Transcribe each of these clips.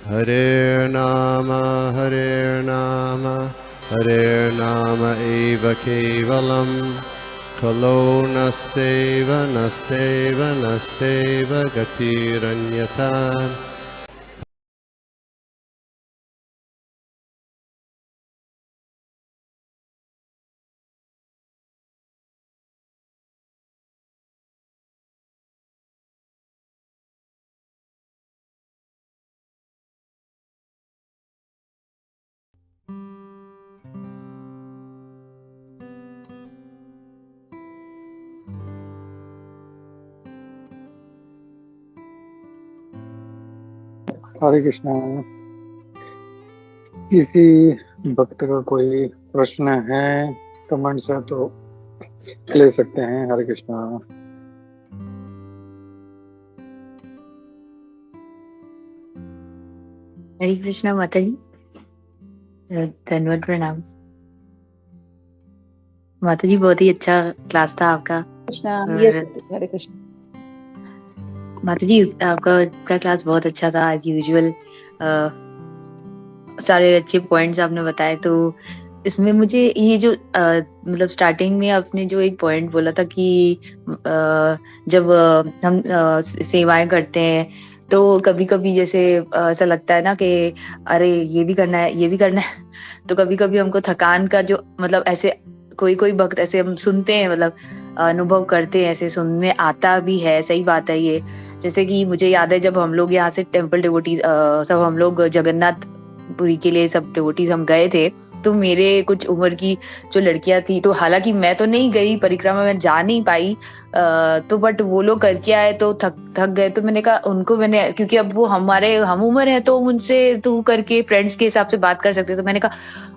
Hare Nama eva kevalam, kalo nasteva nasteva nasteva gatiranyata. हरे कृष्णा। किसी भक्त का कोई प्रश्न है कमेंट से तो ले सकते हैं। हरे कृष्णा। हरे कृष्णा माता जी, धन्यवाद, प्रणाम माता जी। बहुत ही अच्छा क्लास था आपका। हरे कृष्ण। माता जी, आपका क्लास बहुत अच्छा था एज यूजुअल। सारे अच्छे पॉइंट्स आपने बताए। तो इसमें मुझे ये जो मतलब स्टार्टिंग में आपने जो एक पॉइंट बोला था कि जब हम सेवाएं करते हैं तो कभी कभी जैसे ऐसा लगता है ना कि अरे ये भी करना है, ये भी करना है। तो कभी कभी हमको थकान का जो मतलब ऐसे कोई कोई वक्त ऐसे हम सुनते हैं, मतलब अनुभव करते हैं, ऐसे सुन में आता भी है। सही बात है ये। जैसे कि मुझे याद है जब हम लोग यहाँ से टेम्पल डिवोटीज सब हम लोग जगन्नाथ पुरी के लिए सब डिवोटीज हम गए थे। तो मेरे कुछ उम्र की जो लड़कियां थी, तो हालांकि मैं तो नहीं गई परिक्रमा में, जा नहीं पाई। तो बट वो लोग करके आए तो थक थक गए। तो मैंने कहा उनको, मैंने क्योंकि अब वो हमारे हम उम्र है तो उनसे तू करके फ्रेंड्स के हिसाब से बात कर सकते। तो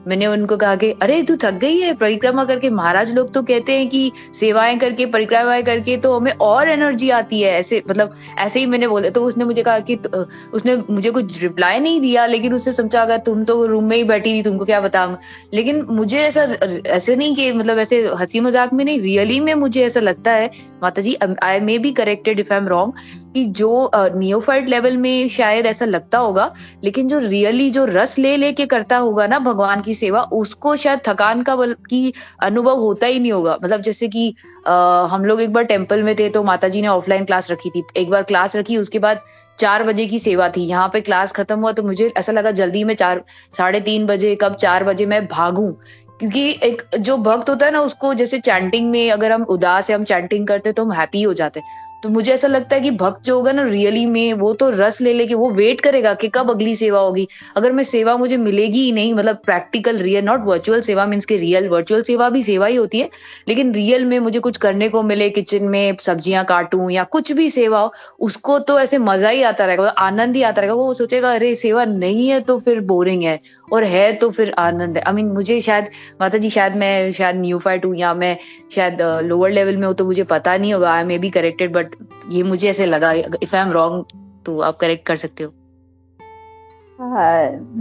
मैंने उनको कहा कि अरे तू थक गई है परिक्रमा करके? महाराज लोग तो कहते हैं कि सेवाएं करके परिक्रमा करके तो हमें और एनर्जी आती है, ऐसे मतलब ऐसे ही मैंने बोला। तो उसने मुझे कहा कि उसने मुझे कुछ रिप्लाई नहीं दिया, लेकिन उसने समझा अगर तुम तो रूम में ही बैठी थी, तुमको क्या पता। लेकिन मुझे ऐसा ऐसे नहीं कि मतलब ऐसे हंसी मजाक में नहीं, रियली में मुझे ऐसा लगता है माता जी, I may be corrected if I am wrong, कि जो नियोफाइट लेवल में शायद ऐसा लगता होगा, लेकिन जो रियली जो रस ले लेके करता होगा ना भगवान की सेवा, उसको शायद थकान का की अनुभव होता ही नहीं होगा। मतलब जैसे कि हम लोग एक बार टेम्पल में थे तो माता जी ने ऑफलाइन क्लास रखी थी। एक बार क्लास रखी, उसके बाद 4 बजे की सेवा थी। यहाँ पे क्लास खत्म हुआ तो मुझे ऐसा लगा जल्दी में 3:30 बजे, कब 4 बजे मैं भागूं। क्योंकि एक जो भक्त होता है ना, उसको जैसे चैंटिंग में अगर हम उदास है, हम चैंटिंग करते तो हम हैप्पी हो जाते हैं। तो मुझे ऐसा लगता है कि भक्त जो होगा ना रियली में, वो तो रस ले लेके वो वेट करेगा कि कब अगली सेवा होगी। अगर मैं सेवा मुझे मिलेगी ही नहीं, मतलब प्रैक्टिकल रियल, नॉट वर्चुअल सेवा मीन्स के रियल, वर्चुअल सेवा भी सेवा ही होती है, लेकिन रियल में मुझे कुछ करने को मिले, किचन में सब्जियां काटूं या कुछ भी सेवा हो, उसको तो ऐसे मजा ही आता रहेगा, आनंद ही आता रहेगा। वो सोचेगा अरे सेवा नहीं है तो फिर बोरिंग है, और है तो फिर आनंद है। आई मीन मुझे शायद माता जी, शायद मैं शायद न्यूफाइट हूँ या मैं शायद लोअर लेवल में हूँ, तो मुझे पता नहीं होगा। आई मे बी करेक्टेड, बट ये मुझे ऐसे लगा। इफ आई एम रॉन्ग तो आप करेक्ट कर सकते हो।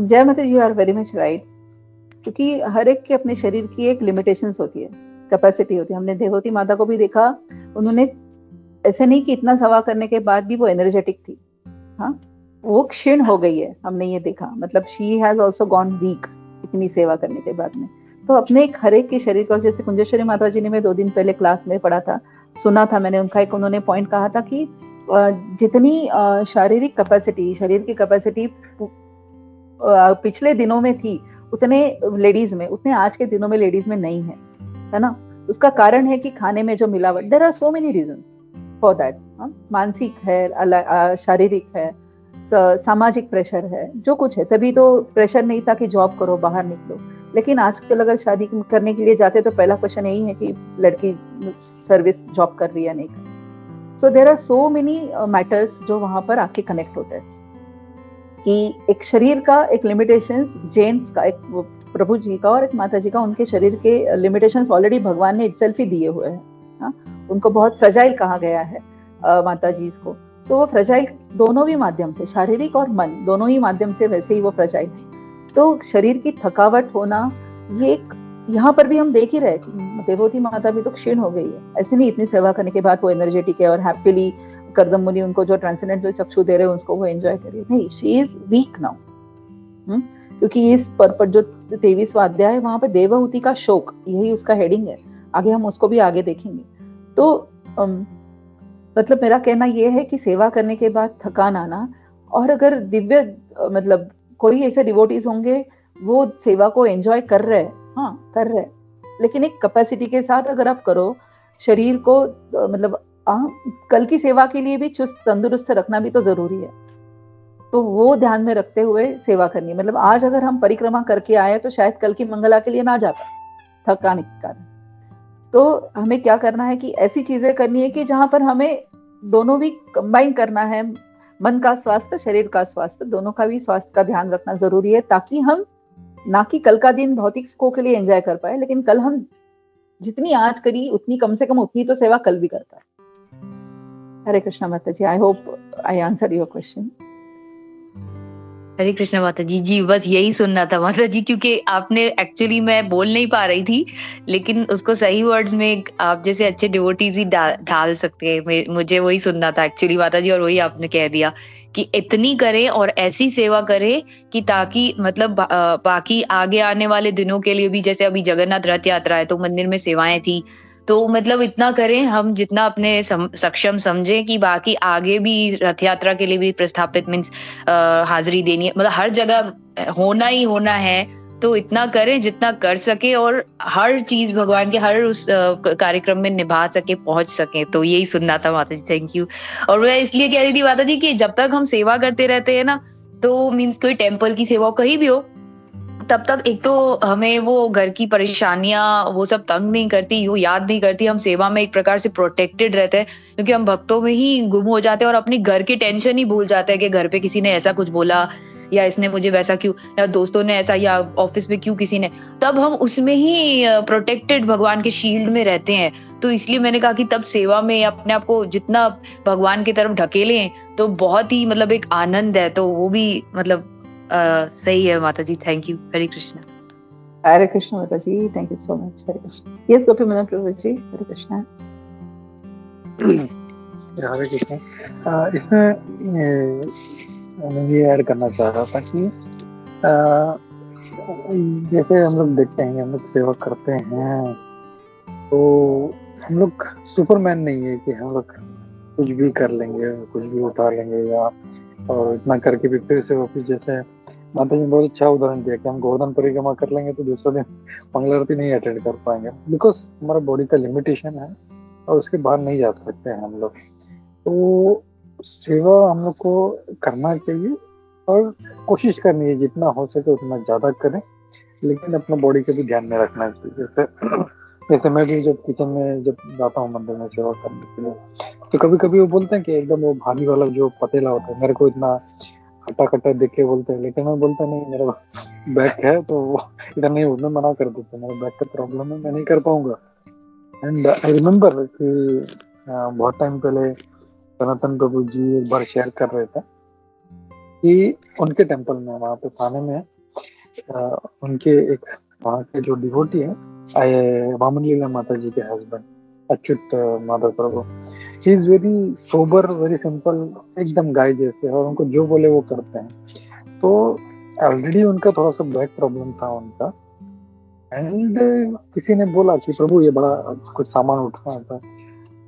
जय माता, you are very much right. क्योंकि हर एक के अपने शरीर की एक लिमिटेशंस होती है, कैपेसिटी होती है। हमने देवती माता को भी देखा, उन्होंने ऐसे नहीं कि इतना सेवा करने के बाद भी वो एनर्जेटिक थी। हाँ, वो क्षीण हो गई है, हमने ये देखा। मतलब she has also gone weak इतनी सेवा करने के बाद में। तो अपने एक हर एक के शरीर को, जैसे कुंजेश्वरी माता जी ने मैं 2 दिन पहले क्लास में पढ़ा था, सुना था मैंने उनका एक, उन्होंने पॉइंट कहा था कि जितनी शारीरिक कैपेसिटी, शरीर की कैपेसिटी पिछले दिनों में थी, उतने लेडीज में, उतने आज के दिनों में लेडीज में नहीं है ना। उसका कारण है कि खाने में जो मिलावट, there are so many reasons for that. मानसिक है, शारीरिक है, सामाजिक प्रेशर है, जो कुछ है। तभी तो प्रेशर नहीं था कि जॉब करो, बाहर निकलो। लेकिन आजकल अगर शादी करने के लिए जाते तो पहला क्वेश्चन यही है कि लड़की सर्विस जॉब कर रही है, नहीं कर रही। So there are so many matters जो वहां पर आके कनेक्ट होते हैं कि एक शरीर का एक लिमिटेशंस, जेंट्स का एक प्रभु जी का और एक माता जी का, उनके शरीर के लिमिटेशंस ऑलरेडी भगवान ने इटसेल्फ ही दिए हुए हैं। उनको बहुत फ्रेजाइल कहा गया है माता जी को। तो वो फ्रेजाइल दोनों भी माध्यम से, शारीरिक और मन दोनों ही माध्यम से वैसे ही वो फ्रेजाइल है। तो शरीर की थकावट होना, ये एक यहाँ पर भी हम देख ही रहे कि देवोती माता भी तो क्षीण हो गई है। ऐसे नहीं इतनी सेवा करने के बाद वो एनर्जेटिक है और हैप्पीली करदम मुनि उनको जो ट्रांसेंडेंटल चक्षु दे रहे हैं उसको वो एंजॉय करिए, नहीं, शी इज वीक नाउ, क्योंकि इस पर जो 23वां अध्याय है वहां पे देवहूति का शोक, यही उसका हेडिंग है, आगे हम उसको भी आगे देखेंगे। तो मतलब मेरा कहना यह है कि सेवा करने के बाद थकान आना, और अगर दिव्य मतलब कोई ऐसे डिवोटीज होंगे वो सेवा को एंजॉय कर रहे हैं, हाँ कर रहे हैं, लेकिन एक कैपेसिटी के साथ अगर आप करो, शरीर को मतलब कल की सेवा के लिए भी चुस्त तंदुरुस्त रखना भी तो जरूरी है, तो वो ध्यान में रखते हुए सेवा करनी है। मतलब आज अगर हम परिक्रमा करके आए तो शायद कल की मंगला के लिए ना जाता थकाने के कारण। तो हमें क्या करना है कि ऐसी चीजें करनी है कि जहां पर हमें दोनों भी कंबाइन करना है, मन का स्वास्थ्य, शरीर का स्वास्थ्य, दोनों का भी स्वास्थ्य का ध्यान रखना जरूरी है, ताकि हम ना कि कल का दिन भौतिक सुखों के लिए एंजॉय कर पाए, लेकिन कल हम जितनी आज करी उतनी कम से कम उतनी तो सेवा कल भी करता है। हरे कृष्णा माता जी, I hope I answer your question. Hare Krishna माता जी, जी बस यही सुनना था माता जी, क्योंकि आपने एक्चुअली मैं बोल नहीं पा रही थी, लेकिन उसको सही वर्ड्स में आप जैसे अच्छे डिवोटीज ही ढाल सकते हैं, मुझे वही सुनना था एक्चुअली माता जी, और वही आपने कह दिया कि इतनी करें और ऐसी सेवा करें कि ताकि मतलब बाकी आगे आने वाले दिनों के लिए भी, जैसे अभी जगन्नाथ रथ यात्रा है तो मंदिर में सेवाएं थी, तो मतलब इतना करें हम जितना अपने सक्षम समझें कि बाकी आगे भी रथ यात्रा के लिए भी प्रस्थापित मीन्स हाजिरी देनी है, मतलब हर जगह होना ही होना है, तो इतना करें जितना कर सके और हर चीज भगवान के हर उस कार्यक्रम में निभा सके, पहुंच सके। तो यही सुनना था माता जी, थैंक यू। और मैं इसलिए कह रही थी माता जी कि जब तक हम सेवा करते रहते हैं ना, तो मीन्स कोई टेम्पल की सेवा कहीं भी हो, तब तक एक तो हमें वो घर की परेशानियां वो सब तंग नहीं करती, वो याद नहीं करती, हम सेवा में एक प्रकार से प्रोटेक्टेड रहते हैं, क्योंकि हम भक्तों में ही गुम हो जाते हैं और अपने घर की टेंशन ही भूल जाते हैं कि घर पे किसी ने ऐसा कुछ बोला, या इसने मुझे वैसा क्यों, या दोस्तों ने ऐसा, या ऑफिस में क्यों किसी ने, तब हम उसमें ही प्रोटेक्टेड भगवान के शील्ड में रहते हैं। तो इसलिए मैंने कहा कि तब सेवा में अपने आप को जितना भगवान की तरफ ढकेलें तो बहुत ही मतलब एक आनंद है, तो वो भी मतलब सही है माता जी, थैंक यू। हरे कृष्णा। हरे कृष्णा माता जी, thank you so much. Hare Krishna. Yes Gopi Manohar Prabhu ji, Hare Krishna. Hare Krishna. इसमें मैं ये ऐड करना चाह रहा था कि जैसे हम लोग देखते हैं, हम लोग सेवा करते हैं, तो हम लोग सुपरमैन नहीं है कि हम लोग कुछ भी कर लेंगे, कुछ भी उठा लेंगे, या और इतना करके भी फिर से वापिस, जैसे माता जी ने बहुत अच्छा उदाहरण दिया कि हम गोवर्धन परिक्रमा कर लेंगे तो दूसरे दिन मंगला आरती नहीं अटेंड कर पाएंगे, बिकॉज हमारा बॉडी का लिमिटेशन है और उसके बाहर नहीं जा सकते हैं हम लोग। तो सेवा हम लोग को करना चाहिए और कोशिश करनी है जितना हो सके उतना ज़्यादा करें, लेकिन अपना बॉडी का भी ध्यान में रखना चाहिए। जैसे मैं भी जब किचन में जब जाता हूँ मंदिर में सेवा करने के लिए, तो कभी कभी वो बोलते हैं कि एकदम वो भारी वाला जो पतीला होता है, मेरे को इतना खट्टा खट्टा देख के बोलते हैं, लेकिन मैं बोलता नहीं, मेरा बैक है तो इधर नहीं, मैं मना कर देता, मेरा बैक का प्रॉब्लम है, मैं नहीं कर पाऊंगा। एंड आई रिमेम्बर कि बहुत टाइम पहले सनातन प्रभु जी एक बार शेयर कर रहे थे कि उनके टेम्पल में, वहाँ पे थाने में उनके एक वहाँ के जो डिवोटी है वामन लीला माता जी के husband Achyut Madhav Prabhu, he is very sober, very simple, एकदम गाय जैसे, और उनको जो बोले वो करते हैं। तो ऑलरेडी उनका थोड़ा सा बैक प्रॉब्लम था उनका, एंड किसी ने बोला कि प्रभु ये बड़ा कुछ सामान उठाना था,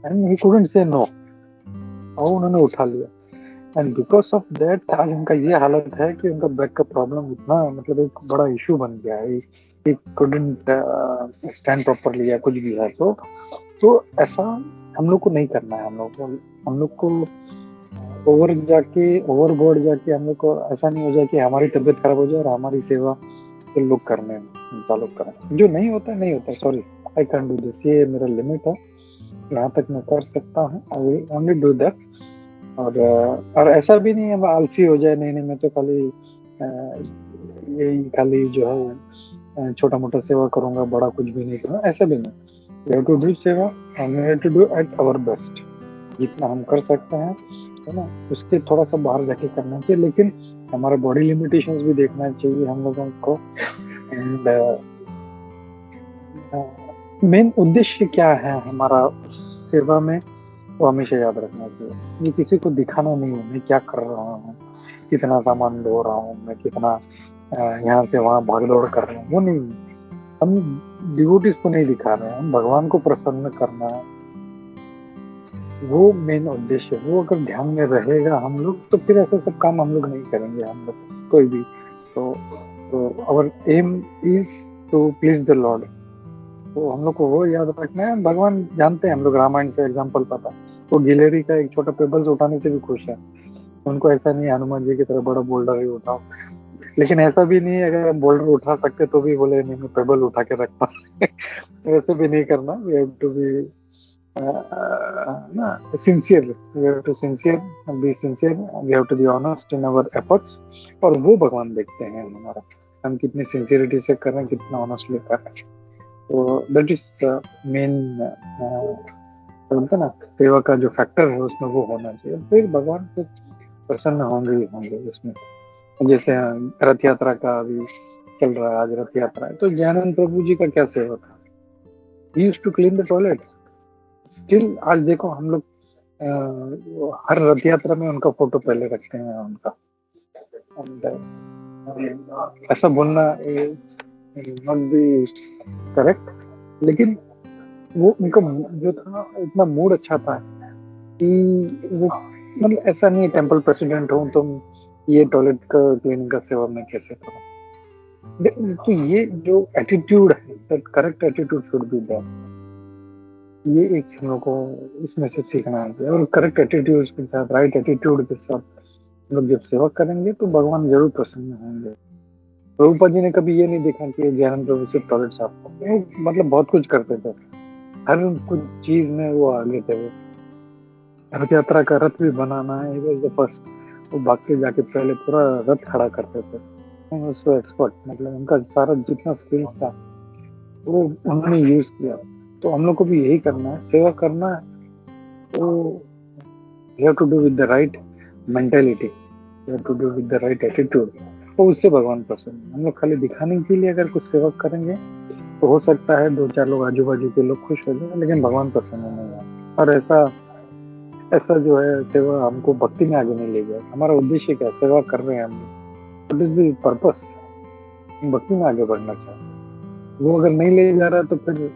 एंड ही कुडंट से नो, और उन्होंने उठा लिया। एंड बिकॉज ऑफ दैट आज उनका ये हालत है कि उनका बैक का प्रॉब्लम इतना मतलब एक बड़ा इशू बन गया है, ही कुडंट स्टैंड प्रॉपरली या कुछ भी है। तो ऐसा हम लोग को नहीं करना है। हम लोग को ओवरबोर्ड जाके हम लोग को ऐसा नहीं हो जाए कि हमारी तबीयत खराब हो जाए और हमारी सेवा तो लोग करने चालू करें, जो नहीं होता नहीं होता। Sorry, I can do this, ये मेरा लिमिट है, यहाँ तक मैं कर सकता हूँ, I will only do that. और ऐसा भी नहीं है आलसी हो जाए, नहीं मैं तो खाली जो है छोटा मोटा सेवा करूंगा, बड़ा कुछ भी नहीं करूंगा, ऐसा भी नहीं। We have to do सेवा and we have to do at our best, जितना हम कर सकते हैं, है ना, उसके थोड़ा सा बाहर जाके करना चाहिए, लेकिन हमारा बॉडी लिमिटेशंस भी देखना चाहिए हम लोगों को। एंड मेन उद्देश्य क्या है हमारा सेवा में, वो हमेशा याद रखना चाहिए। ये किसी को दिखाना नहीं है मैं क्या कर रहा हूँ, कितना सामान धो रहा हूँ मैं, कितना यहाँ से वहाँ भाग दौड़ कर रहा हूँ, वो नहीं। हम डिवोटीज को नहीं दिखा रहे हैं, हम भगवान को प्रसन्न करना है, वो मेन उद्देश्य है। वो अगर ध्यान में रहेगा हम लोग तो फिर ऐसे सब काम हम लोग नहीं करेंगे, हम लोग कोई भी। तो our aim is to please the lord. तो हम लोग को वो याद रखना है। भगवान जानते हैं, हम लोग रामायण से एग्जाम्पल पता, वो गिलेरी का एक छोटा पेबल्स उठाने से भी खुश है। उनको ऐसा नहीं हनुमान जी की तरह बड़ा बोल्डर ही उठाओ, लेकिन ऐसा भी नहीं है अगर हम बोल्डर उठा सकते तो भी बोले नहीं मैं पेबल उठा के रखता ऐसे भी नहीं करना। वी हैव टू बी ना sincere, we have to be sincere, we have to be honest in our efforts. और वो भगवान देखते हैं हमारा, हम कितनी सिंसियरिटी से कर रहे हैं, कितना ऑनेस्टली कर रहे हैं। तो दैट इज द मेन बोलते ना सेवा का जो फैक्टर है उसमें वो होना चाहिए, फिर भगवान से प्रसन्न होंगे ही होंगे उसमें। जैसे रथ यात्रा का अभी चल रहा है, आज रथ यात्रा है, तो ज्ञानंद प्रभु जी का क्या सेवा था, he used to clean the toilet. Still आज देखो हम लोग हर रथ यात्रा में उनका फोटो पहले रखते हैं उनका। ऐसा बोलना नॉट बी करेक्ट, लेकिन वो उनका जो था इतना मूड अच्छा था कि वो मतलब ऐसा नहीं टेम्पल प्रेसिडेंट हूँ तो ये टॉयलेट का क्लीनिंग का सेवा मैं कैसे करूँ। तो ये जो एटीट्यूड है, that correct attitude should be there. ये एक हम लोग को इसमें से सीखना है। और करेक्ट एटीट्यूड के साथ, राइट एटीट्यूड के साथ हम लोग जब सेवा करेंगे तो भगवान जरूर प्रसन्न होंगे। प्रभुपाद जी ने कभी ये नहीं देखा कि ज्ञानंद प्रभु से टॉयलेट साफ करते, मतलब बहुत कुछ करते थे, हर कुछ चीज में वो आगे थे। वो रथ यात्रा का रथ भी बनाना है, ही वाज द फर्स्ट। वो भाग के जाके पहले पूरा रथ खड़ा करते थे, उसको एक्सपर्ट, मतलब उनका सारा जितना स्किल्स था वो उन्होंने यूज किया। तो हम लोग को भी यही करना है, सेवा करना है तो you have to do with the right mentality, you have to do with the right attitude, तो उससे भगवान पसंद। हम लोग खाली दिखाने के लिए अगर कुछ सेवा करेंगे तो हो सकता है 2-4 लोग आजू बाजू के लोग खुश हो जाए, लेकिन भगवान पसंद नहीं है। और ऐसा जो है सेवा हमको भक्ति में आगे नहीं ले जाए। हमारा उद्देश्य क्या, सेवा कर रहे हैं हम लोग, व्हाट इज द पर्पस, भक्ति में आगे बढ़ना चाहिए। वो अगर नहीं ले जा रहा तो फिर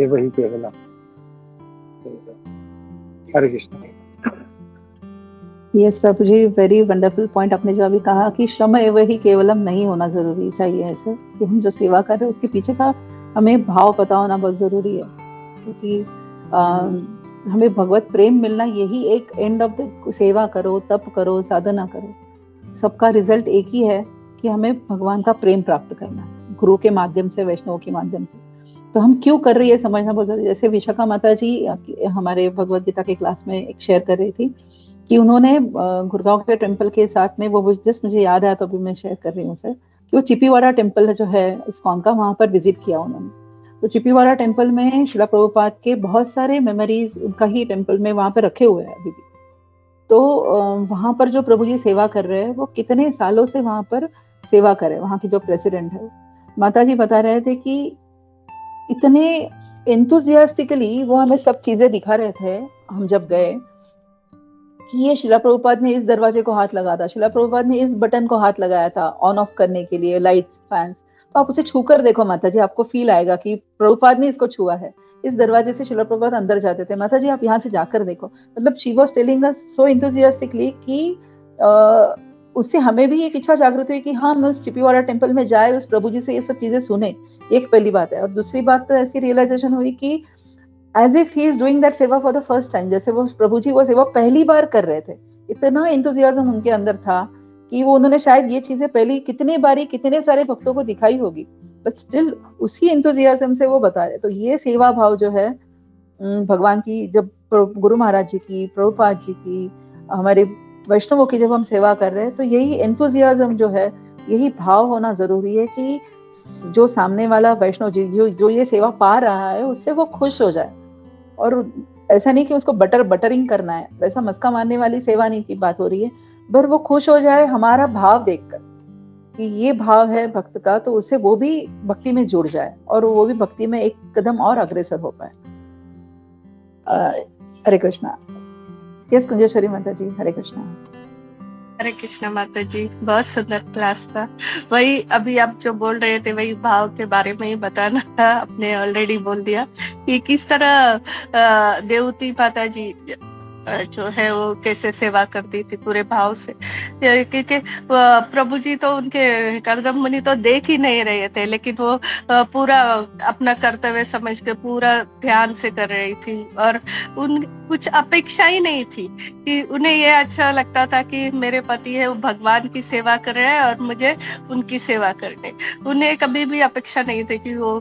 वही केवल। हरे कृष्ण। यस प्रभु जी, वेरी वंडरफुल पॉइंट आपने जो अभी कहा कि श्रम एव ही केवलम नहीं होना जरूरी चाहिए ऐसे, कि हम जो सेवा कर रहे हैं उसके पीछे का हमें भाव पता होना बहुत जरूरी है, क्योंकि हमें भगवत प्रेम मिलना यही एक एंड ऑफ द सेवा करो, तप करो, साधना करो, सबका रिजल्ट एक ही है कि हमें भगवान का प्रेम प्राप्त करना है, गुरु के माध्यम से, वैष्णव के माध्यम से। तो हम क्यों कर रही है समझना बहुत जरूरी। जैसे विशाखा माता जी हमारे भगवत गीता के क्लास में एक शेयर कर रही थी कि उन्होंने गुड़गांव के टेम्पल के साथ में, वो जस्ट मुझे याद आया तो अभी मैं शेयर कर रही हूँ सर, कि वो चिपीवाड़ा टेम्पल जो है इस्कॉन का, वहां पर विजिट किया उन्होंने। तो चिपीवाड़ा टेम्पल में श्रीला प्रभुपाद के बहुत सारे मेमोरीज उनका ही टेम्पल में वहां पर रखे हुए हैं अभी भी। तो वहां पर जो प्रभु जी सेवा कर रहे हैं, वो कितने सालों से वहां पर सेवा करे, वहां की जो प्रेसिडेंट है माता जी बता रहे थे कि इतने एंथुसियास्टिकली वो हमें सब चीजें दिखा रहे थे हम जब गए, कि ये शिला प्रभुपाद ने इस दरवाजे को हाथ लगा था, शिला प्रभुपाद ने इस बटन को हाथ लगाया था ऑन ऑफ करने के लिए, लाइट्स, फैंस। तो आप उसे छूकर देखो माता जी, आपको फील आएगा कि प्रभुपाद ने इसको छुआ है। इस दरवाजे से शिला प्रभुपाद अंदर जाते थे, माता जी आप यहाँ से जाकर देखो। मतलब she was telling us so enthusiastically कि उससे हमें भी एक इच्छा जागृत हुई कि हम उस चिपीवाड़ा टेम्पल में जाए, उस प्रभु जी से ये सब चीजें सुने। एक पहली बात है। और दूसरी बात तो ऐसी रियलाइजेशन हुई कि as if he is doing that सेवा फॉर द फर्स्ट टाइम, जैसे वो प्रभु जी वो सेवा पहली बार कर रहे थे। इतना एंथुसियाज्म उनके अंदर था कि वो उन्होंने शायद ये चीजें पहले कितने बारी कितने सारे भक्तों को दिखाई होगी, बट स्टिल उसी एंथुसियाज्म से वो बता रहे। तो ये सेवा भाव जो है भगवान की, जब गुरु महाराज जी की, प्रभुपाद जी की, हमारे वैष्णवों की जब हम सेवा कर रहे हैं, तो यही एंथुसियाज्म जो है, यही भाव होना जरूरी है कि जो सामने वाला वैष्णव जी जो ये सेवा पा रहा है उससे वो खुश हो जाए। और ऐसा नहीं कि उसको बटरिंग करना है, वैसा मस्का मारने वाली सेवा नहीं की बात हो रही है, पर वो खुश हो जाए हमारा भाव देखकर कि ये भाव है भक्त का, तो उससे वो भी भक्ति में जुड़ जाए और वो भी भक्ति में एक कदम और अग्रसर हो पाए। हरे कृष्णा। यस कुंजेश्वरी माता जी, हरे कृष्णा। हरे कृष्णा माता जी, बहुत सुंदर क्लास था। वही अभी आप जो बोल रहे थे वही भाव के बारे में ही बताना था, आपने ऑलरेडी बोल दिया कि किस तरह देवती माता जी जो है वो कैसे सेवा करती थी पूरे भाव से, क्योंकि प्रभु जी तो उनके करदम मुनि तो देख ही नहीं रहे थे, लेकिन वो पूरा अपना कर्तव्य समझ के पूरा ध्यान से कर रही थी और उन कुछ अपेक्षा ही नहीं थी कि उन्हें ये अच्छा लगता था कि मेरे पति है वो भगवान की सेवा कर रहे हैं और मुझे उनकी सेवा करने। उन्हें कभी भी अपेक्षा नहीं थी कि वो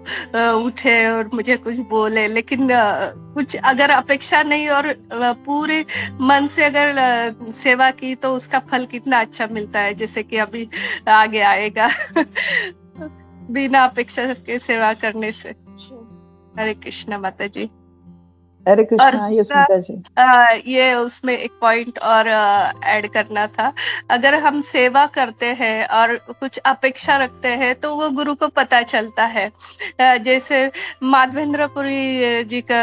उठे और मुझे कुछ बोले, लेकिन कुछ अगर अपेक्षा नहीं और पूरे मन से अगर सेवा की तो उसका फल कितना अच्छा मिलता है, जैसे कि अभी आगे आएगा बिना अपेक्षा के सेवा करने से। हरे कृष्णा माता जी। हरे और कृष्णा। यस माता जी। ये उसमें एक पॉइंट और ऐड करना था, अगर हम सेवा करते हैं और कुछ अपेक्षा रखते हैं तो वो गुरु को पता चलता है। जैसे माधवेंद्रपुरी जी का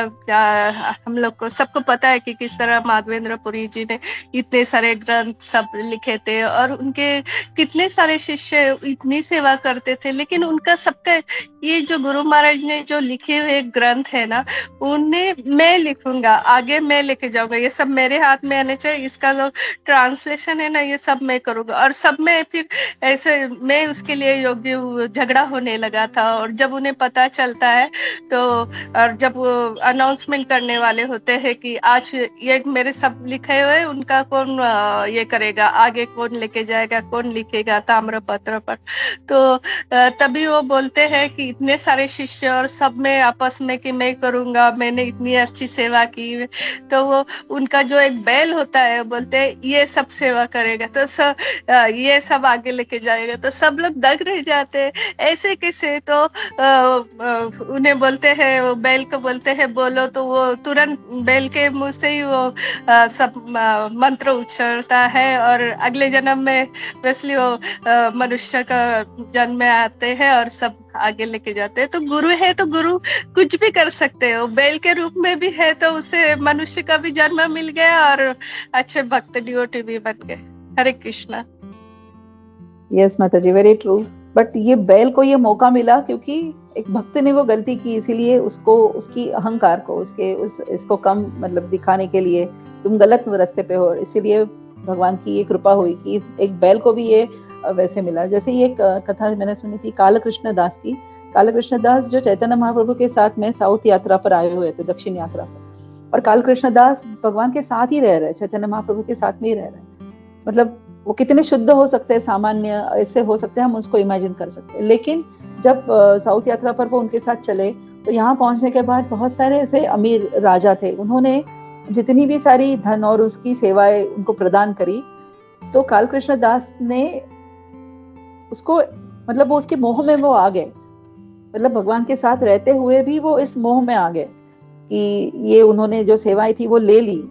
हम लोग को सबको पता है कि किस तरह माधवेंद्रपुरी जी ने इतने सारे ग्रंथ सब लिखे थे और उनके कितने सारे शिष्य इतनी सेवा करते थे, लेकिन उनका सबका ये जो गुरु महाराज ने जो लिखे हुए ग्रंथ है ना, उन्हें मैं लिखूंगा, आगे मैं लेके जाऊंगा, ये सब मेरे हाथ में आने चाहिए, इसका जो ट्रांसलेशन है ना ये सब मैं करूंगा। और सब में फिर ऐसे मैं उसके लिए योग्य झगड़ा होने लगा था। और जब उन्हें पता चलता है तो, और जब वो अनाउंसमेंट करने वाले होते हैं कि आज ये मेरे सब लिखे हुए, उनका कौन ये करेगा, आगे कौन लेके जाएगा, कौन लिखेगा ताम्रपत्र पर, तो तभी वो बोलते हैं कि इतने सारे शिष्य और सब में आपस में कि मैं करूंगा, मैंने इतनी अच्छी सेवा की, तो वो उनका जो एक बैल होता है बोलते हैं ये सब सेवा करेगा, तो ये सब आगे लेके जाएगा, तो सब लोग दंग रह जाते हैं, ऐसे कैसे, तो उन्हें बोलते हैं, वो बैल को बोलते हैं बोलो, तो वो तुरंत बैल के मुंह से ही वो सब मंत्र उच्चारता है और अगले जन्म में वैसे वो मनुष्य का जन्म में आते हैं और सब आगे लेके जाते हैं। तो गुरु है तो गुरु कुछ भी कर सकते हो, बैल के रूप में भी है तो उसे मनुष्य का भी जन्म मिल गया और अच्छे भक्त डिवोटी भी बन गए। हरे कृष्णा। यस माता जी, वेरी ट्रू। बट ये बैल को ये मौका मिला क्योंकि एक भक्त ने वो गलती की, इसीलिए उसको उसकी अहंकार को इसको कम मतलब दिखाने के लिए तुम गलत रास्ते पे हो, इसीलिए भगवान की ये कृपा हुई कि एक बैल को भी ये वैसे मिला। जैसे ये कथा मैंने सुनी थी कालकृष्ण दास की। कालकृष्ण दास जो चैतन्य महाप्रभु के साथ में साउथ यात्रा पर आए हुए थे, दक्षिण यात्रा पर, और कालकृष्ण दास भगवान के साथ ही रह रहे, चैतन्य महाप्रभु के साथ में ही रह रहे। मतलब वो कितने शुद्ध हो सकते हैं, सामान्य ऐसे हो सकते हैं, हम उसको इमेजिन कर सकते हैं। लेकिन जब साउथ यात्रा पर वो उनके साथ चले तो यहाँ पहुंचने के बाद बहुत सारे ऐसे अमीर राजा थे, उन्होंने जितनी भी सारी धन और उसकी सेवाएं उनको प्रदान करी, तो कालकृष्ण दास ने उसको मतलब वो उसके मोह में वो आ गए, मतलब भगवान के साथ रहते हुए भी वो इस मोह में आ गए कि ये उन्होंने जो सेवाएं थी वो ले ली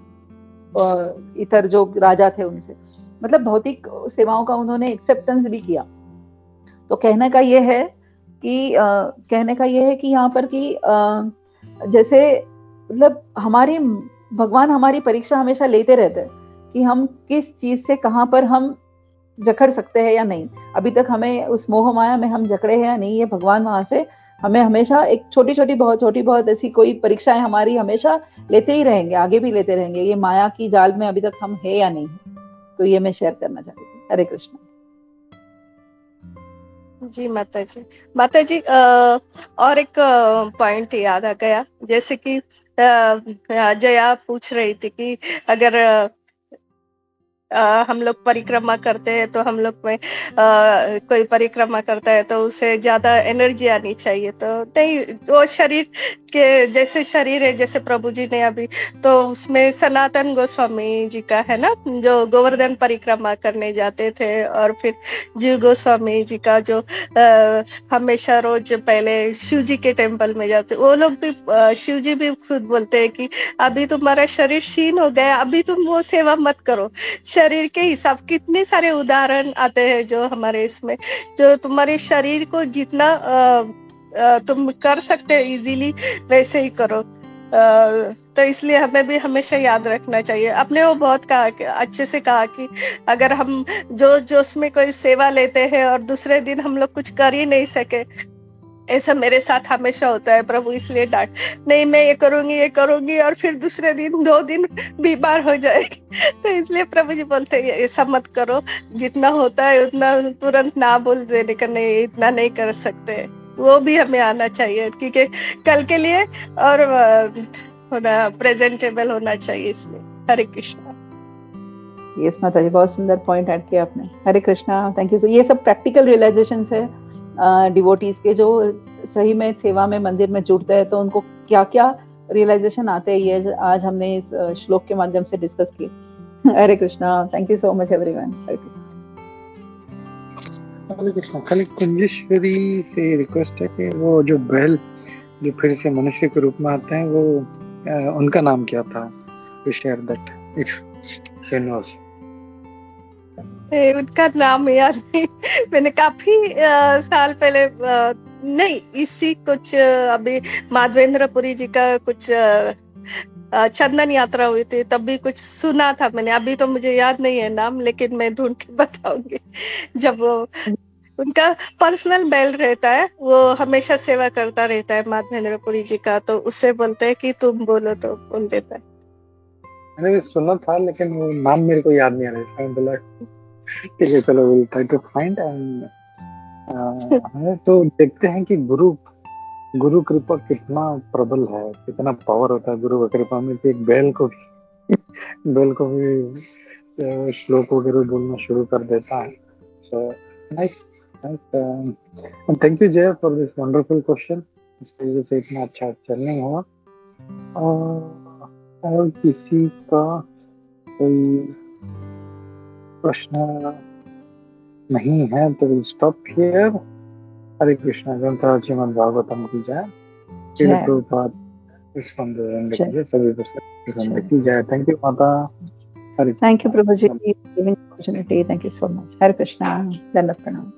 और इतर जो राजा थे उनसे, मतलब भौतिक सेवाओं का उन्होंने एक्सेप्टेंस भी किया। तो कहने का ये है कि यहाँ पर कि जैसे मतलब भगवान हमारी परीक्षा हमेशा लेते रहते हैं कि हम किस चीज से कहाँ पर हम जकड़ सकते हैं या नहीं। अभी तक हमें उस मोह माया में हम जकड़े हैं या नहीं, ये भगवान वहां से हमें हमेशा एक छोटी बहुत ऐसी कोई परीक्षाएं हमारी हमेशा लेते ही रहेंगे, आगे भी लेते रहेंगे। ये माया की जाल में अभी तक हम है या नहीं, तो ये मैं शेयर करना चाहती थी। हरे कृष्ण जी माता जी और एक पॉइंट याद आ गया, जैसे कि जया पूछ रही थी कि अगर हम लोग परिक्रमा करते हैं तो हम लोग में कोई परिक्रमा करता है तो उसे ज्यादा एनर्जी आनी चाहिए, तो नहीं, वो शरीर के जैसे शरीर है, जैसे प्रभु जी ने अभी, तो उसमें सनातन गोस्वामी जी का है ना, जो गोवर्धन परिक्रमा करने जाते थे, और फिर जीव गोस्वामी जी का जो हमेशा रोज पहले शिव जी के टेम्पल में जाते, वो लोग भी शिव जी भी खुद बोलते हैं कि अभी तुम्हारा शरीर क्षीण हो गया, अभी तुम वो सेवा मत करो। शरीर के हिसाब कितने सारे उदाहरण आते हैं जो हमारे इसमें, जो तुम्हारे शरीर को जितना तुम कर सकते हो इजीली वैसे ही करो। तो इसलिए हमें भी हमेशा याद रखना चाहिए। आपने वो बहुत कहा कि अच्छे से कहा कि अगर हम जो उसमें कोई सेवा लेते हैं और दूसरे दिन हम लोग कुछ कर ही नहीं सके, ऐसा मेरे साथ हमेशा होता है प्रभु, इसलिए डांट नहीं, मैं ये करूंगी और फिर दूसरे दिन 2 दिन बीमार हो जाएगी। तो इसलिए प्रभु जी बोलते हैं ऐसा मत करो, जितना होता है उतना तुरंत ना बोल देने का, नहीं इतना नहीं कर सकते, वो भी हमें आना चाहिए क्योंकि कल के लिए और होना प्रेजेंटेबल होना चाहिए। इसलिए हरे कृष्णा। यस माता जी, बहुत सुंदर पॉइंट ऐड किया आपने। हरे कृष्णा, थैंक यू। ये सब प्रैक्टिकल रियलाइजेशंस है डिवोटीज के, जो सही में सेवा में मंदिर में जुड़ते हैं तो उनको क्या क्या रियलाइजेशन आते हैं, ये आज हमने इस श्लोक के माध्यम से डिस्कस किए। Hare Krishna, thank you so much everyone. Hare Krishna. Hare Krishna. खाली कुंजेश्वरी से रिक्वेस्ट है कि वो जो बैल जो फिर से मनुष्य के रूप में आते हैं, वो उनका नाम क्या था? Share that if you know. उनका नाम याद नहीं, मैंने काफी साल पहले नहीं, इसी कुछ अभी माधवेंद्रपुरी जी का कुछ चंदन यात्रा हुई थी, तब भी कुछ सुना था मैंने। अभी तो मुझे याद नहीं है नाम, लेकिन मैं ढूंढ के बताऊंगी। जब वो उनका पर्सनल बेल रहता है, वो हमेशा सेवा करता रहता है माधवेंद्रपुरी जी का, तो उससे बोलते हैं कि तुम बोलो तो बोल देता है। मैंने भी सुना था लेकिन वो नाम मेरे को याद नहीं आ रहा है। बोला ठीक है, चलो will try to find and तो देखते हैं कि गुरु कृपा कितना प्रबल है, कितना पावर होता है गुरु कृपा में कि एक बैल को भी श्लोक वगैरह बोलना शुरू कर देता है। So nice nice. Thank you जय फॉर दिस वंडरफुल क्वेश्चन। इसकी वजह से इतना अच्छा चलने हुआ। और किसी का कोई प्रश्न नहीं है तो विल स्टॉप हियर। हरे कृष्णा। ग्रंथ श्रीमद् भागवतम की जय। श्रील प्रभुपाद इस फंड सभी पुस्तक की जय। थैंक यू माता। हरे थैंक यू प्रभु जी, giving opportunity. Thank you so much. Hare Krishna. दंडवत प्रणाम।